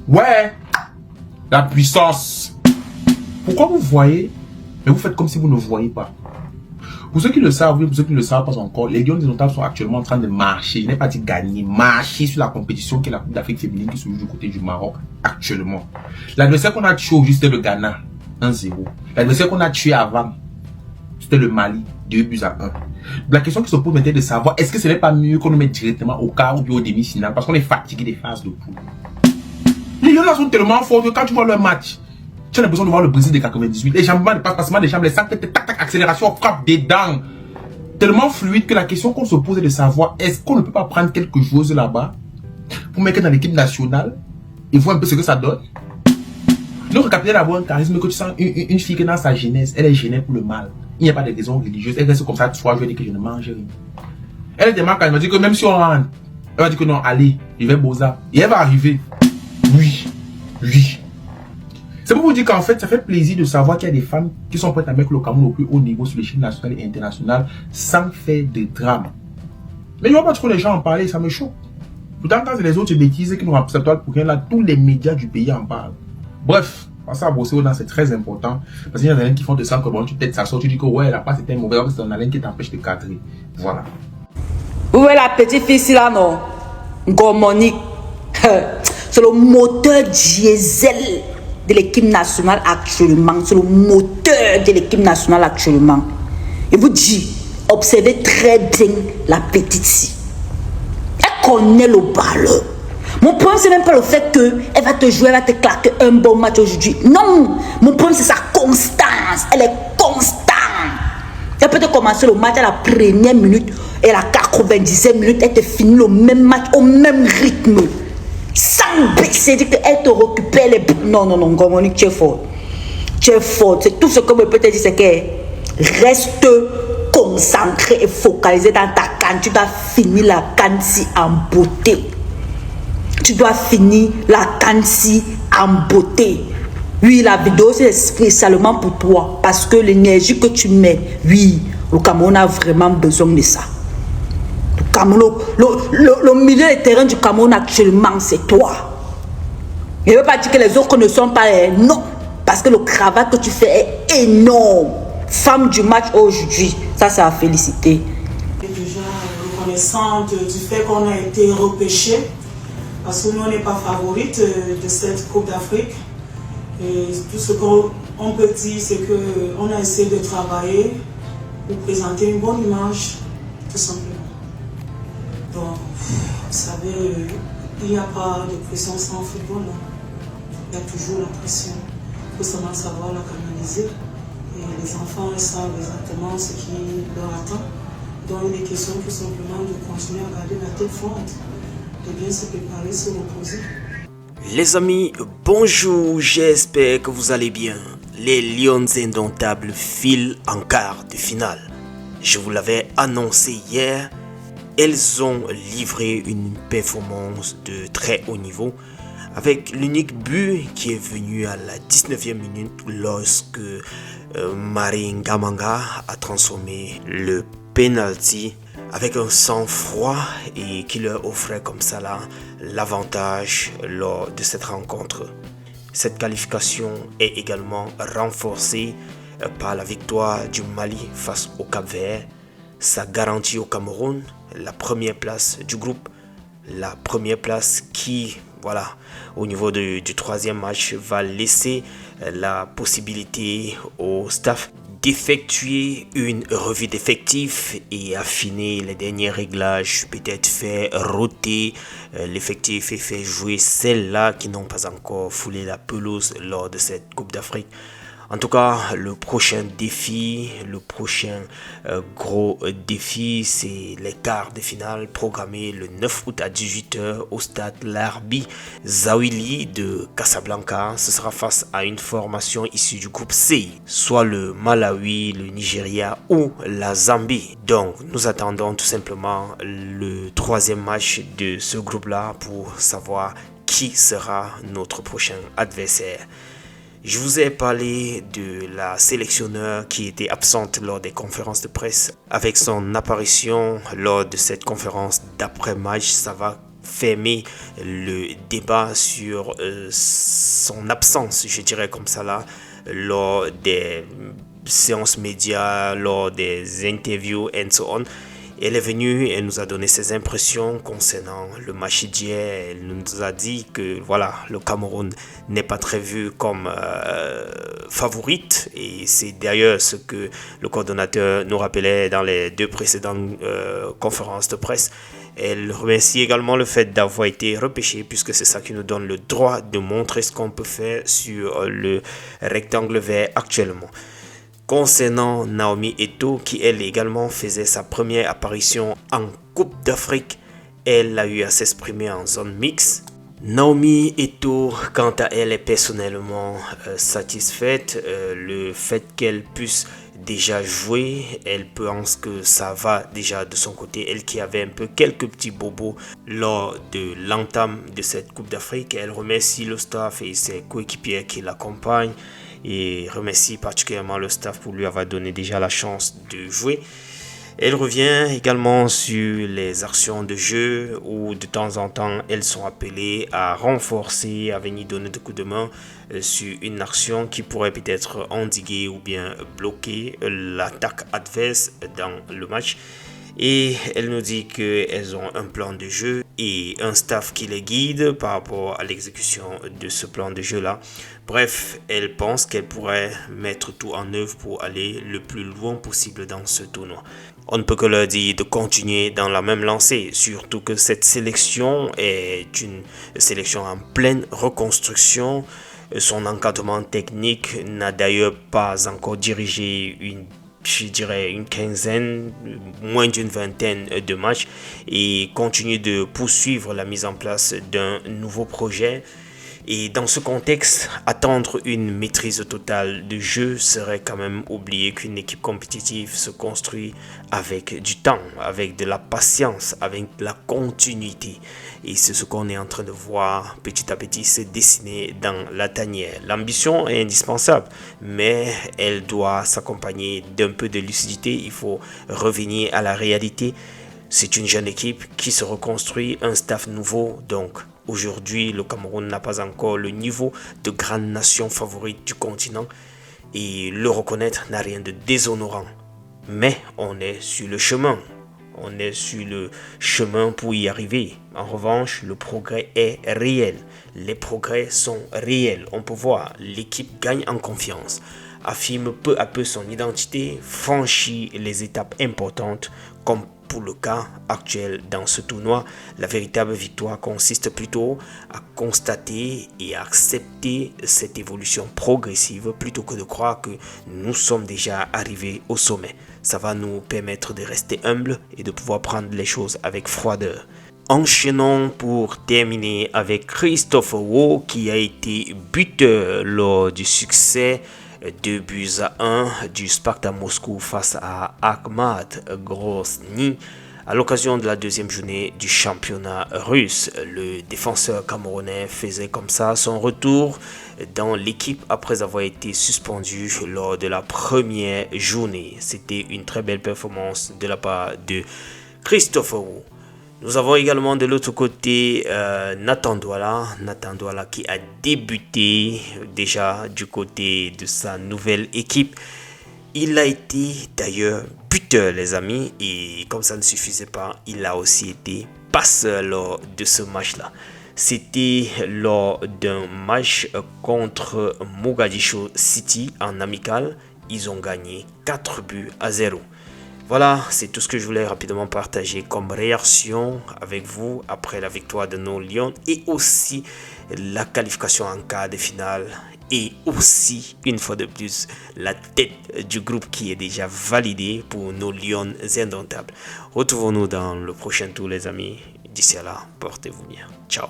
Ouais, la puissance. Pourquoi vous voyez, mais vous faites comme si vous ne voyez pas? Pour ceux qui le savent, pour ceux qui ne le savent pas encore, les Lions indomptables sont actuellement en train de marcher, je n'ai pas dit gagner, marcher sur la compétition qui est la Coupe d'Afrique féminine qui se joue du côté du Maroc actuellement. L'adversaire qu'on a tué aujourd'hui, c'était le Ghana, 1-0. L'adversaire qu'on a tué avant, c'était le Mali, 2-1. La question qui se pose maintenant est de savoir, est-ce que ce n'est pas mieux qu'on le mette directement au quart ou bien au demi-finale, parce qu'on est fatigué des phases de poule. Les Lions sont tellement forts que quand tu vois leur match, tu as l'impression de voir le Brésil de 98. Les jambes ne passent pas des jambes, les sacs, tac, tac, accélération, frappe des dents. Tellement fluide que la question qu'on se pose est de savoir, est-ce qu'on ne peut pas prendre quelque chose là-bas pour mettre dans l'équipe nationale et voir un peu ce que ça donne? Notre capitaine a un charisme que tu sens une fille qui dans sa jeunesse, elle est gênée pour le mal. Il n'y a pas de raison religieuse. Elle reste comme ça 3 jours et dit que je ne mange rien. Elle est tellement calme, elle m'a dit que même si on rentre, elle va dire que non, allez, je vais bosa. Et elle va arriver. Oui. C'est pour vous dire qu'en fait, ça fait plaisir de savoir qu'il y a des femmes qui sont prêtes à mettre le Cameroun au plus haut niveau sur l'échelle nationale et internationale sans faire de drame. Mais je ne vois pas trop les gens en parler, ça me choque. Pourtant, quand c'est les autres bêtises qui nous rapportent pour rien, là, tous les médias du pays en parlent. Bref, passer à bosser c'est très important. Parce qu'il y en a qui font de ça, que bon, tu peut-être s'assois, tu dis que ouais, la passe était mauvaise, c'est un haleine qui t'empêche de cadrer. Voilà. Où est la petite fille ici là, non? Monique. C'est le moteur diesel de l'équipe nationale actuellement. C'est le moteur de l'équipe nationale actuellement. Et vous dis, observez très bien la petite fille. Elle connaît le ballon. Mon problème, c'est même pas le fait qu'elle va te jouer, elle va te claquer un bon match aujourd'hui. Non, mon problème, c'est sa constance. Elle est constante. Elle peut te commencer le match à la première minute et à la 90e minute, elle te finit le même match au même rythme. Sans baisser, dire qu'elle te récupère les... Non, Monique, tu es fort. Tu es fort. C'est tout ce que je peux te dire, c'est que reste concentré et focalisé dans ta canne. Tu dois finir la canne en beauté. Tu dois finir la canne en beauté. Oui, la vidéo, c'est spécialement pour toi. Parce que l'énergie que tu mets, oui, le Cameroun a vraiment besoin de ça. Le milieu de terrain du Cameroun actuellement, c'est toi. Je ne veux pas dire que les autres ne sont pas... Non, parce que le travail que tu fais est énorme. Femme du match aujourd'hui, ça c'est à féliciter. Je suis déjà reconnaissante du fait qu'on a été repêché, parce que nous, on n'est pas favorite de cette Coupe d'Afrique. Et tout ce qu'on peut dire, c'est qu'on a essayé de travailler pour présenter une bonne image, tout simplement. Donc, vous savez, il n'y a pas de pression sans football. Là. Il y a toujours la pression. Il faut seulement savoir la canaliser. Et les enfants, ils savent exactement ce qui leur attend. Donc, il est question tout simplement de continuer à garder la tête forte, de bien se préparer, se reposer. Les amis, bonjour, j'espère que vous allez bien. Les Lions indomptables filent en quart de finale. Je vous l'avais annoncé hier. Elles ont livré une performance de très haut niveau avec l'unique but qui est venu à la 19e minute lorsque Marine Gamanga a transformé le penalty avec un sang-froid et qui leur offrait comme ça là l'avantage lors de cette rencontre. Cette qualification est également renforcée par la victoire du Mali face au Cap-Vert. Ça garantit au Cameroun la première place du groupe, la première place qui, voilà, au niveau du troisième match, va laisser la possibilité au staff d'effectuer une revue d'effectifs et affiner les derniers réglages, peut-être faire roter l'effectif et faire jouer celles-là qui n'ont pas encore foulé la pelouse lors de cette Coupe d'Afrique. En tout cas, le prochain défi, le prochain gros défi, c'est les quarts de finale programmés le 9 août à 18h au stade Larbi Zawili de Casablanca. Ce sera face à une formation issue du groupe C, soit le Malawi, le Nigeria ou la Zambie. Donc, nous attendons tout simplement le troisième match de ce groupe-là pour savoir qui sera notre prochain adversaire. Je vous ai parlé de la sélectionneur qui était absente lors des conférences de presse. Avec son apparition lors de cette conférence d'après-match, ça va fermer le débat sur son absence, je dirais comme ça là, lors des séances médias, lors des interviews and so on. Elle est venue, elle nous a donné ses impressions concernant le match d'hier. Elle nous a dit que voilà, le Cameroun n'est pas très vu comme favorite. Et c'est d'ailleurs ce que le coordonnateur nous rappelait dans les 2 précédentes conférences de presse. Elle remercie également le fait d'avoir été repêché, puisque c'est ça qui nous donne le droit de montrer ce qu'on peut faire sur le rectangle vert actuellement. Concernant Naomi Eto'o, qui elle également faisait sa première apparition en Coupe d'Afrique, elle a eu à s'exprimer en zone mixte. Naomi Eto'o, quant à elle, est personnellement satisfaite. Le fait qu'elle puisse déjà jouer, elle pense que ça va déjà de son côté. Elle qui avait un peu quelques petits bobos lors de l'entame de cette Coupe d'Afrique, elle remercie le staff et ses coéquipiers qui l'accompagnent. Et remercie particulièrement le staff pour lui avoir donné déjà la chance de jouer. Elle revient également sur les actions de jeu où de temps en temps elles sont appelées à renforcer, à venir donner des coups de main sur une action qui pourrait peut-être endiguer ou bien bloquer l'attaque adverse dans le match. Et elle nous dit qu'elles ont un plan de jeu et un staff qui les guide par rapport à l'exécution de ce plan de jeu-là. Bref, elle pense qu'elle pourrait mettre tout en œuvre pour aller le plus loin possible dans ce tournoi. On ne peut que leur dire de continuer dans la même lancée, surtout que cette sélection est une sélection en pleine reconstruction. Son encadrement technique n'a d'ailleurs pas encore dirigé une quinzaine, moins d'une vingtaine de matchs et continue de poursuivre la mise en place d'un nouveau projet. Et dans ce contexte, attendre une maîtrise totale de jeu serait quand même oublier qu'une équipe compétitive se construit avec du temps, avec de la patience, avec de la continuité. Et c'est ce qu'on est en train de voir petit à petit se dessiner dans la tanière. L'ambition est indispensable, mais elle doit s'accompagner d'un peu de lucidité. Il faut revenir à la réalité. C'est une jeune équipe qui se reconstruit, un staff nouveau, donc aujourd'hui, le Cameroun n'a pas encore le niveau de grande nation favorite du continent et le reconnaître n'a rien de déshonorant. Mais on est sur le chemin. On est sur le chemin pour y arriver. En revanche, le progrès est réel. Les progrès sont réels. On peut voir, l'équipe gagne en confiance, affirme peu à peu son identité, franchit les étapes importantes comme pour le cas actuel dans ce tournoi. La véritable victoire consiste plutôt à constater et à accepter cette évolution progressive plutôt que de croire que nous sommes déjà arrivés au sommet. Ça va nous permettre de rester humbles et de pouvoir prendre les choses avec froideur. Enchaînons pour terminer avec Christopher Wo qui a été buteur lors du succès 2-1 du Spartak Moscou face à Akhmat Grozny à l'occasion de la deuxième journée du championnat russe. Le défenseur camerounais faisait comme ça son retour dans l'équipe après avoir été suspendu lors de la première journée. C'était une très belle performance de la part de Christopher Wo. Nous avons également de l'autre côté Nathan Douala qui a débuté déjà du côté de sa nouvelle équipe. Il a été d'ailleurs buteur les amis et comme ça ne suffisait pas, il a aussi été passeur lors de ce match-là. C'était lors d'un match contre Mogadiscio City en amical. Ils ont gagné 4-0. Voilà, c'est tout ce que je voulais rapidement partager comme réaction avec vous après la victoire de nos Lions et aussi la qualification en quart de finale et aussi, une fois de plus, la tête du groupe qui est déjà validée pour nos Lions indomptables. Retrouvons-nous dans le prochain tour les amis. D'ici là, portez-vous bien. Ciao.